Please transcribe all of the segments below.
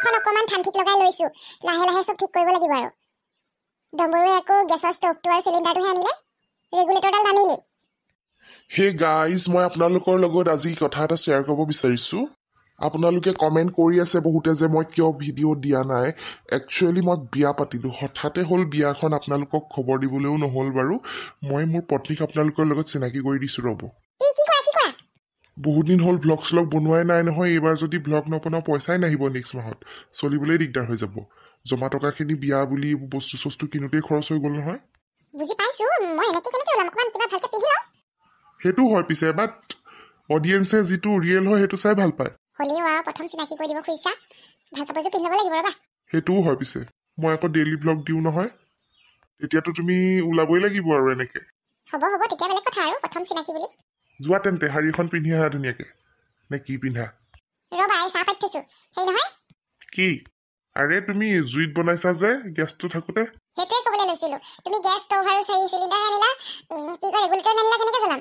এখন অকমান ঠান্ঠিক লগাই লৈছো লাহে লাহে সব ঠিক কৰিব লাগিব আৰু ডম্বৰুৱে আকৌ গেছৰ ষ্টভটো আৰু সিলিন্ডাৰটো আনিলে ৰেগুলেটৰডাল আনিলে হে গাইজ মই আপোনালোকৰ লগত আজি কথা এটা শ্বেয়াৰ কৰিব বিচাৰিছো আপোনালোকে কমেন্ট কৰি আছে বহুতে যে মই কিয় ভিডিঅ' দিয়া নাই একচুৱেলি মই বিয়া পাতিলো হঠাতে হ'ল বিয়াখন আপোনালোকক খবৰ দিবলৈও নহ'ল বাৰু মই মোৰ পত্নীক আপোনালোকৰ লগত চিনাকি কৰি দিছো ৰ'ব বহুত দিন হ'ল ভ্লগ শ্লগ বনোৱাই নাই নহয় এইবাৰ যদি ভ্লগ নবনাও পইচাই নাহিব নেক্সট মাহত চলিবলৈ দিগদাৰ হৈ যাব জমা টকাখিনি বিয়া বুলি বস্তু চস্তু কিনোতেই খৰচ হৈ গ'ল নহয় বুজি পাইছো মই এনেকে কেনেকে ওলাম অকমান কিবা ভালকে পিন্ধি লওঁ সেইটো হয় পিছে বাট অডিয়েন্সে যিটো ৰিয়েল হয় সেইটো চাই ভাল পায় হলিও প্ৰথম চিনাকি কৰি দিব খুজিছা ভাল কাপোৰযোৰ পিন্ধিব লাগিব ৰ'বা সেইটোও হয় পিছে মই আকৌ ডেইলি ব্লগ দিওঁ নহয় তেতিয়াতো তুমি ওলাবই লাগিব আৰু এনেকে হ'ব হ'ব তেতিয়া বেলেগ কথা আৰু প্ৰথম চিনাকি বুলি যোৱা তেন্তে শাৰীখন পিন্ধি আহা ধুনীয়াকে নে কি পিন্ধা ৰ'বা এই চাহ পাতি থৈছো সেই নহয় কি আৰে তুমি জুইত বনাইছা যে গেছটো থাকোতে সেইটোৱে ক'বলৈ লৈছিলো তুমি গেছ ষ্টভ আৰু চিলিণ্ডাৰ আনিলা কি কয় ৰেগুলেটৰ আনিলা কেনেকে জ্বলাম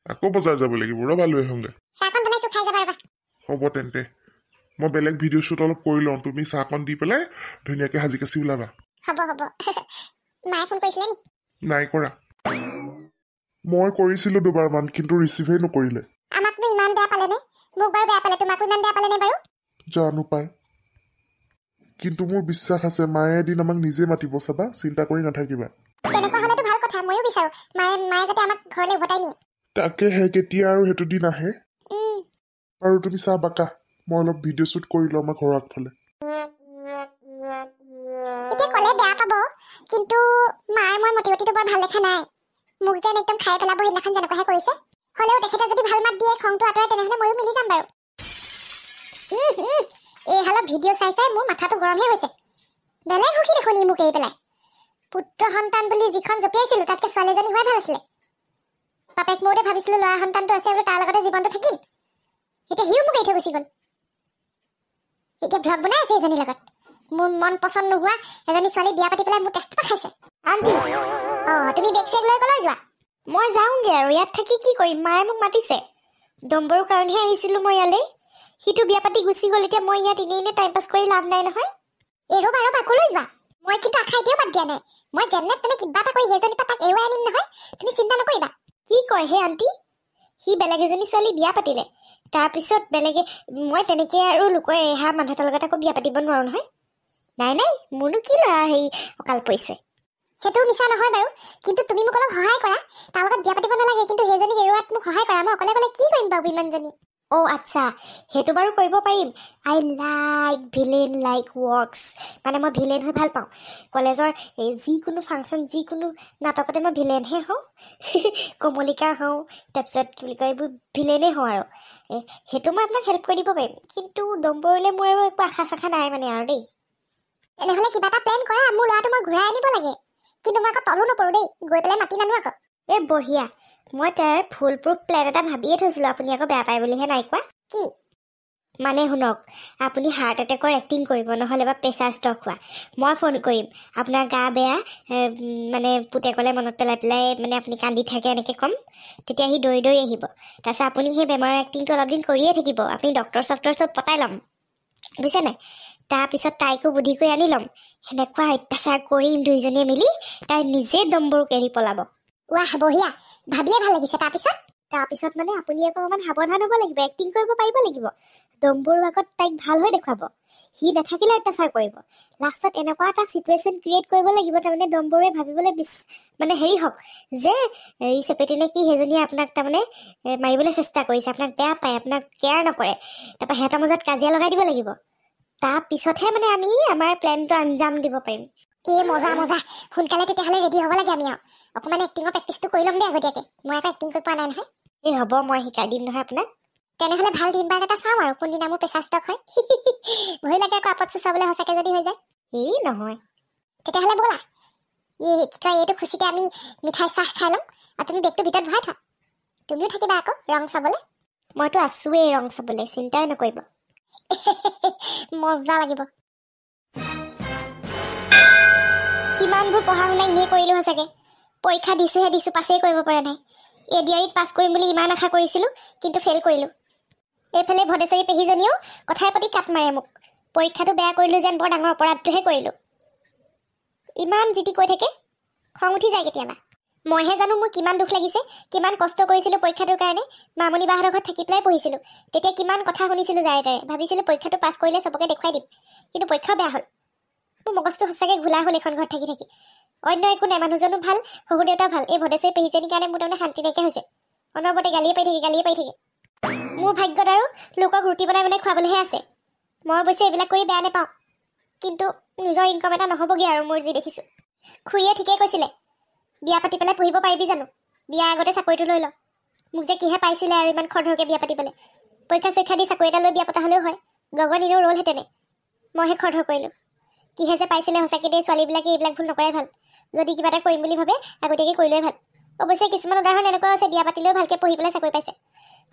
আকৌ বজাৰ যাব লাগিব ৰ'বা লৈ আহোঁগে চাহকণ বনাইছো খাই যাবা ৰ'বা হ'ব তেন্তে মই বেলেগ ভিডিঅ' শ্বুট অলপ কৰি লওঁ তুমি চাহকণ দি পেলাই ধুনীয়াকে সাজি কাচি ওলাবা হ'ব হ'ব মায়ে ফোন কৰিছিলে নি নাই কৰা মই কৰিছিলো দুবাৰমান কিন্তু ৰিচিভেই নকৰিলে আমাকনো ইমান বেয়া পালেনে মোক বাৰু বেয়া পালে তোমাকো ইমান বেয়া পালেনে বাৰু জানো পাই কিন্তু মোৰ বিশ্বাস আছে মায়ে এদিন আমাক নিজে মাতিব চাবা চিন্তা কৰি নাথাকিবা তেনেকুৱা হ'লেতো ভাল কথা ময়ো বিচাৰো মায়ে যাতে আমাক ঘৰলৈ উভতাই নিয়ে তাকেহে কেতিয়া আৰু সেইটো দিন আহে আৰু তুমি চাহ বাকা মই অলপ ভিডিঅ' শ্বুট কৰি লওঁ আমাৰ ঘৰৰ আগফালে এতিয়া ক'লে বেয়া পাব কিন্তু মাৰ মই মতিগতিটো বৰ ভাল দেখা নাই মোক যেন একদম খাই পেলাব সেইদিনাখন যেনেকুৱাহে কৰিছে হ'লেও তেখেতে যদি ভাল মাত দিয়ে খংটো আঁতৰাই তেনেহ'লে ময়ো মিলি যাম বাৰু এই হালত ভিডিঅ' চাই চাই মোৰ মাথাটো গৰমহে হৈছে বেলেগ সুখী দেখোন ই মোক এৰি পেলাই পুত্ৰ সন্তান বুলি যিখন জপিয়াইছিলোঁ তাতকৈ ছোৱালীজনী হোৱাই ভাল আছিলে বাপেক মৌতে ভাবিছিলোঁ ল'ৰা সন্তানটো আছে বোলে তাৰ লগতে জীৱনটো থাকিম এতিয়া সিও মোক এৰি থৈ গুচি গ'ল এতিয়া ভ্লগ বনাই আছে এজনীৰ লগত মোৰ মন পচন্দ নোহোৱা এজনী ছোৱালী বিয়া পাতি পেলাই মোৰ টেষ্টটো খাইছে আণ্টি তুমি বেগ চেগ লৈ ক'লৈ যোৱা মই যাওঁগে আৰু ইয়াত থাকি কি কৰিম মায়ে মোক মাতিছে ডম্বৰুৰ কাৰণেহে আহিছিলোঁ মই ইয়ালৈ সিটো বিয়া পাতি গুচি গ'ল এতিয়া মই ইয়াত এনেই টাইম পাছ কৰি লাভ নাই নহয় ৰ'বা ক'লৈ যোৱা মই কিন্তু আশা এতিয়াও বাদ দিয়া নাই মই যেনে তেনে কিবা এটা কৰি সেইজনীৰ পৰা তাক এৰুৱাই আনিম নহয় তুমি চিন্তা নকৰিবা কি কয় হে আণ্টি সি বেলেগ এজনী ছোৱালী বিয়া পাতিলে তাৰপিছত বেলেগে মই তেনেকৈ আৰু লোকৰ এহা মানুহ এটাৰ লগত আকৌ বিয়া পাতিব নোৱাৰোঁ নহয় নাই মোৰনো কি ল'ৰা হেৰি অকাল পৰিছে সেইটোও মিছা নহয় বাৰু কিন্তু তুমি মোক অলপ সহায় কৰা তাৰ লগত বিয়া পাতিব নালাগে কিন্তু সেইজনীক এৰুৱাত মোক সহায় কৰা মই অকলে কি কৰিম বাৰু ইমানজনী আচ্ছা সেইটো বাৰু কৰিব পাৰিম আই লাইক ভিলেন লাইক ৱৰ্কছ মানে মই ভিলেন হৈ ভাল পাওঁ কলেজৰ যিকোনো ফাংচন যিকোনো নাটকতে মই ভিলেনহে হওঁ কমলিকা হওঁ তাৰপিছত কি বুলি কয় এইবোৰ ভিলেনেই হওঁ আৰু সেইটো মই আপোনাক হেল্প কৰি দিব পাৰিম কিন্তু ডম্বৰুলৈ মোৰ আৰু একো আশা চাশা নাই মানে আৰু দেই তেনেহ'লে কিবা এটা প্লেন কৰা মোৰ ল'ৰাটো মই ঘূৰাই আনিব লাগে কিন্তু মই আকৌ তলো নপৰোঁ দেই গৈ পেলাই মাতি নানো আকৌ বঢ়িয়া মই তাৰ ফুল প্ৰুফ প্লেন এটা ভাবিয়ে থৈছিলোঁ আপুনি আকৌ বেয়া পায় বুলিহে নাই কোৱা কি মানে শুনক আপুনি হাৰ্ট এটেকৰ এক্টিং কৰিব নহ'লে বা প্ৰেছাৰ ষ্ট্ৰক হোৱা মই ফোন কৰিম আপোনাৰ গা বেয়া মানে পুতেকলে মনত পেলাই পেলাই মানে আপুনি কান্দি থাকে এনেকৈ ক'ম তেতিয়া সি দৌৰি দৌৰি আহিব তাৰপিছত আপুনি সেই বেমাৰৰ এক্টিংটো অলপ দিন কৰিয়ে থাকিব আপুনি ডক্টৰ চক্টৰ চব পতাই ল'ম বুজিছে নাই তাৰপিছত তাইকো বুদ্ধি কৰি আনি ল'ম সেনেকুৱা অত্যাচাৰ কৰিম দুইজনীয়ে মিলি তাই নিজে ডম্বৰুক এৰি পলাব ৱাহ বঢ়িয়া ভাবিয়ে ভাল লাগিছে তাৰপিছত মানে আপুনি অকণমান সাৱধান হ'ব লাগিব এক্টিং কৰিব পাৰিব লাগিব ডম্বৰুৰ আগত তাইক ভাল হৈ দেখুৱাব সি নাথাকিলে অত্যাচাৰ কৰিব লাষ্টত এনেকুৱা এটা চিটুৱেশ্যন ক্ৰিয়েট কৰিব লাগিব তাৰমানে ডম্বৰুৱে ভাবিবলৈ মানে হেৰি হওক যে এই চেপেটিনে কি সেইজনীয়ে আপোনাক তাৰমানে মাৰিবলৈ চেষ্টা কৰিছে আপোনাক বেয়া পায় আপোনাক কেয়াৰ নকৰে তাৰপৰা সিহঁতৰ মাজত কাজিয়া লগাই দিব লাগিব তাৰপিছতহে মানে আমি আমাৰ প্লেনটো আঞ্জাম দিব পাৰিম মজা সোনকালে তেতিয়াহ'লে ৰেডি হ'ব লাগে আমি আৰু অকণমান এক্টিঙৰ প্ৰেক্টিচটো কৰি ল'ম দেই আগতীয়াকৈ মই আকৌ এক্টিং কৰি পোৱা নাই নহয় হ'ব মই শিকাই দিম নহয় আপোনাক তেনেহ'লে ভাল দিন বাৰ এটা চাওঁ আৰু কোনদিনা মোৰ প্ৰেছাৰ ষ্টক হয় ভয় লাগে আকৌ আপদ চুচাবলৈ সঁচাকৈ যদি হৈ যায় নহয় তেতিয়াহ'লে ব'লা কি কয় এইটো খুচিতে আমি মিঠাই চাহ খাই ল'ম আৰু তুমি বেগটো ভিতৰত ভৰাই থোৱা তুমিও থাকিবা আকৌ ৰং চাবলৈ মইতো আছোৱেই ৰং চাবলৈ চিন্তাই নকৰিব মজা লাগিব ইমানবোৰ পঢ়া শুনা এনেই কৰিলোঁ সঁচাকৈ পৰীক্ষা দিছোঁ পাছেই কৰিব পৰা নাই এডিআৰিত পাছ কৰিম বুলি ইমান আশা কৰিছিলোঁ কিন্তু ফেইল কৰিলোঁ এইফালে ভদেশ্বৰী পেহীজনীও কথাই প্ৰতি কাট মাৰে মোক। পৰীক্ষাটো বেয়া কৰিলোঁ যেন বৰ ডাঙৰ অপৰাধটোহে কৰিলোঁ। ইমান জিতি কৈ থাকে, খং উঠি যায় কেতিয়াবা। মইহে জানো মোৰ কিমান দুখ লাগিছে, কিমান কষ্ট কৰিছিলোঁ পৰীক্ষাটোৰ কাৰণে। মামনি বাহঁতৰ ঘৰত থাকি পেলাই পঢ়িছিলোঁ। তেতিয়া কিমান কথা শুনিছিলোঁ যাৰে তাৰে। ভাবিছিলোঁ পৰীক্ষাটো পাছ কৰিলে চবকে দেখুৱাই দিম, কিন্তু পৰীক্ষাও বেয়া হ'ল। মোৰ মগজটো সঁচাকৈ ঘোলা হ'ল এইখন ঘৰত থাকি থাকি। অন্য একো নাই, মানুহজনো ভাল, শহুৰ দেউতা ভাল। এই ভদেশ্বৰী পেহীজনীৰ কাৰণে মোৰ তাৰমানে শান্তি নাইকিয়া হৈছে। অনবৰতে গালিয়ে পাই থাকে। মোৰ ভাগ্যত আৰু লোকক ৰুটি বনাই বনাই খুৱাবলৈহে আছে। মই অৱশ্যে এইবিলাক কৰি বেয়া নাপাওঁ, কিন্তু নিজৰ ইনকম এটা নহ'বগৈ আৰু মোৰ যি দেখিছোঁ। খুৰীয়ে ঠিকেই কৈছিলে, বিয়া পাতি পেলাই পঢ়িব পাৰিবি জানো? বিয়াৰ আগতে চাকৰিটো লৈ ল। মোক যে কিহে পাইছিলে আৰু ইমান খৰধৰকৈ বিয়া পাতিবলৈ। পৰীক্ষা চৰীক্ষা দি চাকৰি এটা লৈ বিয়া পতা হ'লেও হয়, গগন এনেও ৰ'লহেঁতেনে। মইহে খৰধৰ কৰিলোঁ। কিহে যে পাইছিলে সঁচাকৈ দেই, ছোৱালীবিলাকে এইবিলাক ভুল নকৰাই ভাল। যদি কিবা এটা কৰিম বুলি ভাবে আগতীয়াকৈ কৰি লোৱাই ভাল। অৱশ্যে কিছুমান উদাহৰণ এনেকুৱা আছে, বিয়া পাতিলেও ভালকৈ পঢ়ি পেলাই চাকৰি পাইছে।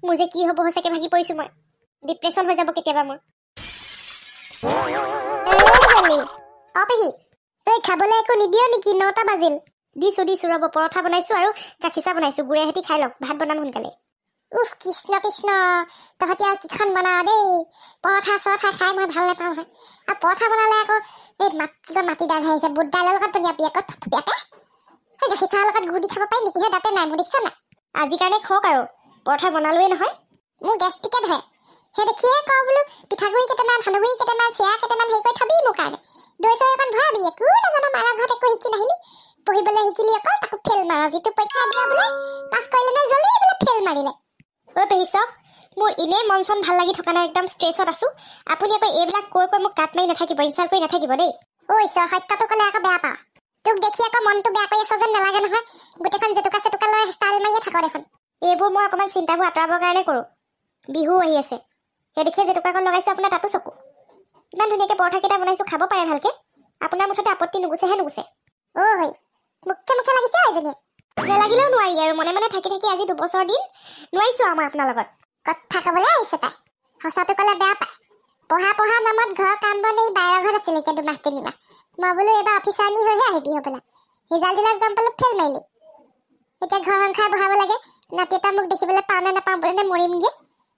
মোৰ যে কি হ'ব সঁচাকৈ ভাগি পৰিছোঁ মই। ডিপ্ৰেশ্যন হৈ যাব কেতিয়াবা মোৰ। অ পেহী, তই খাবলৈ একো নিদিয় নেকি? 9টা বাজিল। দিছোঁ ৰ'ব, পৰঠা বনাইছোঁ আৰু গাখীৰ চাহ বনাইছোঁ। গুৰে সৈতে খাই লওক, ভাত বনাম সোনকালে। কৃষ্ণ কৃষ্ণ, তহঁতি আৰু কিখন বনাৱ দেই। পৰঠা চৰঠা খাই মই ভাল নাপাওঁ নহয়। আৰু পৰঠা বনালে আকৌ এই মাটি দাইল আহিছে, বুট দাইলৰ লগত বনিয়াবি আকৌ থপথপীয়াকৈ। সেই গাখীৰ চাহৰ লগত গুড় দি খাব পাৰি নেকি? সেই দাঁতে নাই মোৰ, দেখিছ নাই? আজিৰ কাৰণে খওক আৰু, পৰঠা বনালোৱে নহয়। মোৰ গেষ্টিকে ধৰে। সেই দেখিয়ে কওঁ বোলো পিঠাগুড়ি কেইটামান, সান্দহগুড়ি কেইটামান, চিৰা কেইটামান হেৰি কৰি থবি মোৰ কাৰণে। দৈ চৈ অকণ ভৰাবি। একো নাজানো, মাৰা ঘৰত একো শিকি নাহিলি। পঢ়িবলৈ শিকিলি অকল, তাকো ফেল মাৰ। যিটো পৰীক্ষা দিয়া বোলে পাছ কৰিলে নে জল্দি বোলে ফেল মাৰিলে। অ পেহী চাওক, মোৰ এনেই মন চন ভাল লাগি থকা নাই, একদম ষ্ট্ৰেছত আছোঁ। আপুনি আকৌ এইবিলাক কৈ মোক কাট মাৰি নাথাকিব, ইনচাল্ট কৰি নাথাকিব দেই। ঐ ঈশ্বৰ, সত্যটো ক'লে আকৌ বেয়া পাওঁ। তোক দেখি আকৌ মনটো বেয়া কৰি আছ যেন নালাগে নহয়। গোটেইখন জেতুকা চেতুকা লৈ ষ্টাইল মাৰিয়ে থাক দেখোন। এইবোৰ মই অকণমান চিন্তাবোৰ আঁতৰাবৰ কাৰণে কৰোঁ। বিহু আহি আছে, সেই দেখিয়ে জেতুকাখন লগাইছোঁ। আপোনাৰ তাতো চকু। ইমান ধুনীয়াকৈ পৰঠাকেইটা বনাইছোঁ, খাব পাৰে ভালকৈ। আপোনাৰ মুঠতে আপত্তি নুগুচেহে নুগুচে। হয়, মুখে মুখে লাগিছে এজনীয়ে। নেলাগিলেও নোৱাৰি আৰু, মনে মনে থাকি থাকি আজি 2 বছৰ দিন নোৱাৰিছোঁ আৰু মই আপোনাৰ লগত। কথা ক'বলৈ আহিছে তাই, সঁচাটো ক'লে বেয়া পায়। পঢ়া নামত ঘৰৰ কাম বন এই বাহিৰৰ ঘৰত আছিলে এতিয়া 2 মাহ 3 মাহ। মই বোলো এইবাৰ অফিচাৰনী হৈহে আহিবি হ'বলা। ৰিজাল্টবিলাক গম পালোঁ ফেল মাৰিলি। এতিয়া ঘৰ সংসাৰ বঢ়াব লাগে। নাতি এটা মোক দেখিবলৈ পাওঁ নে নাপাওঁ বোলে মৰিমগৈ।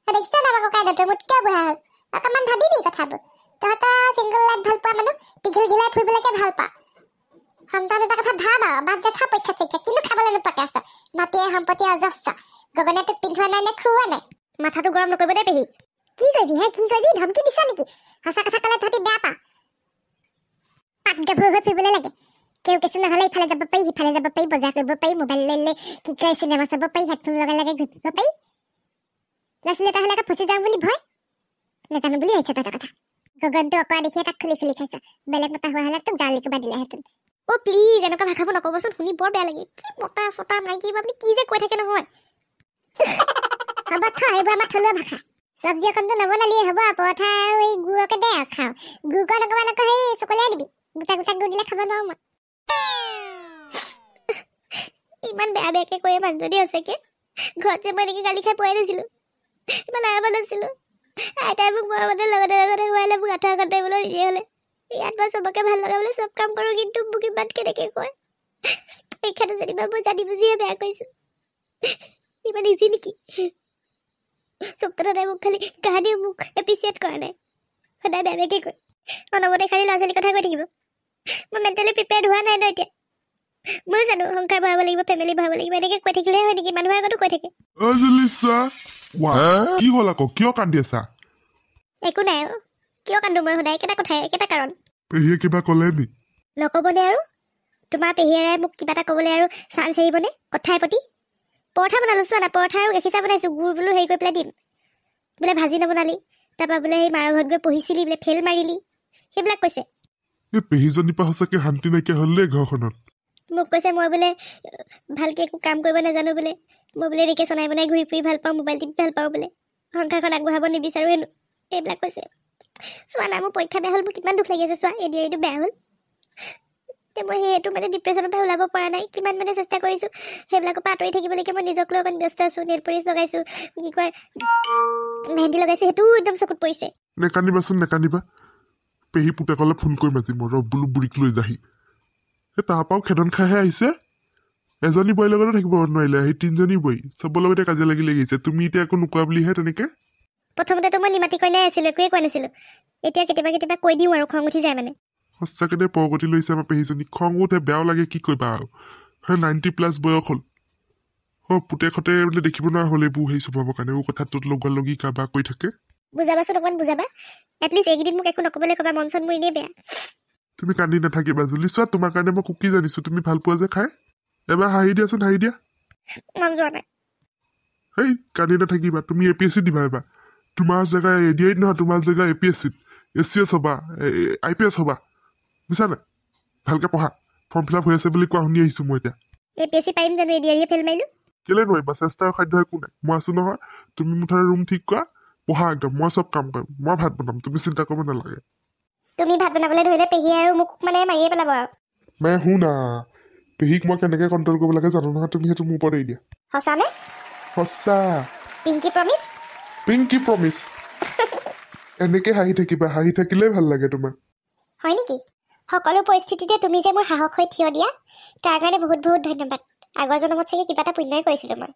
দেখিছ নাই বাৰু ককাই দত্ত মোতকৈ বুঢ়া হ'ল। অকণমান ভাবিবি কথাবোৰ। তহঁতৰ ছিংগল লাইফ ভাল পোৱা মানুহ, পিঘিল ঘিলাই ফুৰিবলৈকে ভাল পা। সন্তান এটা কথা ভাব আৰু, বাদ দেখা পৰীক্ষা চৰীক্ষা কিনো খাবলৈ নোপোৱাকৈ আছ। মাটিয়ে সম্পত্তি অজস্ৰ। গগনে তোক পিন্ধোৱা নাই নে খুওৱা নাই? মাথাটো গৰম নকৰিব দেই পেহী। কি কৰিবি হে, কি কৰিবি? ধমকি দিছ নেকি? সঁচা কথা ক'লে তহঁতি বেয়া পা। পাত গাভৰু হৈ ফুৰিবলৈ লাগে। কেও কিছু নহ'লে ইফালে যাব পাৰি, সিফালে যাব পাৰি, বজাৰ কৰিব পাৰি, মোবাইল লৈ কি কয় চিনেমা চাব পাৰি, হেডফোন লগাই লগাই ঘূৰি ফুৰিব পাৰি। ল'ৰা ছোৱালী এটা হ'লে আকৌ ফচি যাওঁ বুলি ভয়। নাজানো বুলি ভাবিছ তহঁতৰ কথা। গগনটো অকৰা দেখিয়ে তাক খুলি খুলি খাইছ। বেলেগ মতা হোৱা হ'লে তোক জালি কোবাই দিলেহেঁতেন। অ' প্লিজ এনেকুৱা ভাষাবোৰ নক'বচোন, শুনি বৰ বেয়া লাগে। কি মতা চতা মাইকী আপুনি কি যে কৈ থাকে নহয়। হ'ব থ, এইবোৰ আমাৰ থলুৱা ভাষা। চব্জি অকণটো নবনালিয়ে হ'ব, পৰঠা আৰু এই গুড়কে দে আৰু খাওঁ। গুড়কণ অকণমান আকৌ সেই চকলিয়াই দিবি। গোটা গোটা গুড় দিলে খাব নোৱাৰোঁ মই। ইমান বেয়া বেয়াকৈ কৈয়ে মানুহজনী সঁচাকৈ। ঘৰত যে মই এনেকৈ গালি খাই পোৱাই নাছিলোঁ, ইমান আৰামত নাছিলোঁ। আইতাই মোক মৰমতে লগতে লগতে খুৱাইলে, মোক আঁঠুৱা কটাবলৈ নিদিয়ে হ'লে। ইয়াত মই চবকে ভাল লগাবলৈ চব কাম কৰোঁ, কিন্তু মোক ইমান কেনেকৈ কয়। পৰীক্ষাটো যেনিবা মই জানি বুজিহে বেয়া কৰিছোঁ। ইমান ইজি নেকি? চব কথাতে মোক খালি কাহানিও মোক এপ্ৰিচিয়েট কৰা নাই। সদায় বেয়া বেয়াকৈ কয়। অনবৰতে খালি ল'ৰা ছোৱালীৰ কথা কৈ থাকিব। মই মেণ্টেলি প্ৰিপেয়াৰ্ড হোৱা নাই ন এতিয়া। ময়ো জানো সংসাৰ বঢ়াব লাগিব, ফেমিলি বঢ়াব লাগিব, এনেকৈ কৈ থাকিলেহে হয় নেকি? মানুহৰ আগতো কৈ থাকে। কি হ'ল আকৌ, কিয় কান্দি আছা? একো নাই, কিয় কান্দো মই? সদায় একেটা কথাই, একেটা কাৰণ। পেহীয়ে কিবা ক'লে নি? নক'বনে আৰু? তোমাৰ পেহীয়েৰাই মোক কিবা এটা ক'বলৈ আৰু চান্স এৰিবনে কথাই প্ৰতি? পৰঠা বনালোঁ চোৱা না, পৰঠা আৰু গাখীৰ চাহ বনাইছোঁ। গুড় বোলো হেৰি কৰি পেলাই দিম। বোলে ভাজি নবনালি, তাৰপৰা বোলে সেই মাৰৰ ঘৰত গৈ পঢ়িছিলি, বোলে ফেল মাৰিলি, সেইবিলাক কৈছে। এই পেহীজনীৰ পৰা সঁচাকৈ শান্তি নাইকিয়া হ'ল দেই ঘৰখনত। মোক কৈছে মই বোলে ভালকৈ একো কাম কৰিব নাজানো বোলে। মই বোলে এনেকৈ চনাই বনাই ঘূৰি ফুৰি ভাল পাওঁ, মোবাইল টিপি ভাল পাওঁ বোলে। সংসাৰখন আগবঢ়াব নিবিচাৰোঁ হেনো, এইবিলাক কৈছে। চোৱা না, মোৰ পৰীক্ষা বেয়া হ'ল, মোৰ কিমান দুখ লাগি আছে চোৱা। এডিআৰিটো বেয়া হ'ল। এতিয়া মই সেইটো মানে ডিপ্ৰেশ্যনৰ পৰা ওলাব পৰা নাই। কিমান মানে চেষ্টা কৰিছোঁ সেইবিলাকৰ পৰা আঁতৰি থাকিবলৈকে। মই নিজক লৈ অকণ ব্যস্ত আছোঁ। নেল পলিচ লগাইছোঁ, কি কয় মেহেন্দি লগাইছোঁ, সেইটোও একদম চকুত পৰিছে। নেকান্দিবাচোন, নেকান্দিবা। পেহী পুতেকলৈ ফোন কৰি মাতিম, ৰব বোলো বুঢ়ীক লৈ যাহি। সেই তাৰপৰাও খেদন খাইহে আহিছে। এজনী বোৱাৰীৰ লগতে থাকিব নোৱাৰিলে, সেই 3জনী বোৱাৰী চবৰ লগতে কাজিয়া লাগি লাগিছে। তুমি এতিয়া একো নোকোৱা বুলিহে তেনেকৈ। প্ৰথমতেতো মই নিমাতি কইনাই আছিলোঁ, একোৱে কোৱা নাছিলোঁ। এতিয়া কেতিয়াবা কেতিয়াবা কৈ দিওঁ আৰু খং উঠি যায় মানে। সঁচাকৈ দে প্ৰগতি লৈছে আমাৰ পেহীজনী। খং উঠে, বেয়াও লাগে, কি কৰিবা আৰু। হয় 90+ বয়স হ'ল। পুতেকহঁতে বোলে দেখিব নোৱাৰা হ'ল এইবোৰ হেৰি চবাবৰ কাৰণে। এইবোৰ কথাটোত লগা লগি কাৰোবাৰ কৈ থাকে। বুজাবাচোন অকণমান বুজাবা। এটলিষ্ট এইকেইদিন মোক একো নক'বলৈ ক'বা, মন চন মোৰ এনেই বেয়া। তুমি কান্দি নাথাকিবা জুলি। চোৱা তোমাৰ কাৰণে মই কুকি জানিছোঁ, তুমি ভাল পোৱা যে খাই। এবাৰ হাঁহি দিয়াচোন, হাঁহি দিয়া। মন যোৱা নাই। হেই কান্দি নাথাকিবা। তুমি APSC দিবা এবাৰ। তোমাৰ জেগা ADIত নহয়, তোমাৰ জেগা APSCত। ACS হ'বা, IPS হ'বা, বুজিছা নাই? ভালকৈ পঢ়া। ফৰ্ম ফিল আপ হৈ আছে বুলি কোৱা শুনি আহিছোঁ মই এতিয়া। APSC পাৰিম জানো? এডিআৰিয়ে ফেইল মাৰিলোঁ। কেলৈ নোৱাৰিবা? চেষ্টাৰ সাধ্য একো নাই। মই আছোঁ নহয়। তুমি মুঠতে ৰুম ঠিক কৰা, পঢ়া একদম। মই চব কাম কৰিম, মই ভাত বনাম, তুমি চিন্তা কৰিব নালাগে। তুমি ভাত বনাবলৈ ধৰিলে পেহী আৰু মোক মানে মাৰিয়ে পেলাব আৰু। মে শুনা, পেহীক মই কেনেকৈ কণ্ট্ৰল কৰিব লাগে জানো নহয়। তুমি সেইটো মোৰ ওপৰত এৰি দিয়া। সঁচানে? সঁচা। পিংকি প্ৰমিছ? পিংকি প্ৰমিছ। এনেকৈ হাঁহি থাকিবা, হাঁহি থাকিলেই ভাল লাগে তোমাৰ। হয় নেকি? সকলো পৰিস্থিতিতে তুমি যে মোৰ সাহস হৈ থিয় দিয়া, তাৰ কাৰণে বহুত বহুত ধন্যবাদ। আগৰ জন্মত চাগে কিবা এটা পুণ্যই কৰিছিলোঁ মই।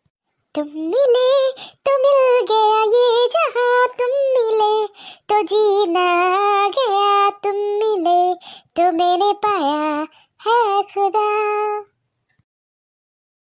तुम मिले तो मिल गया ये जहां, तुम मिले तो जीना गया, तुम मिले तो मैंने पाया है खुदा।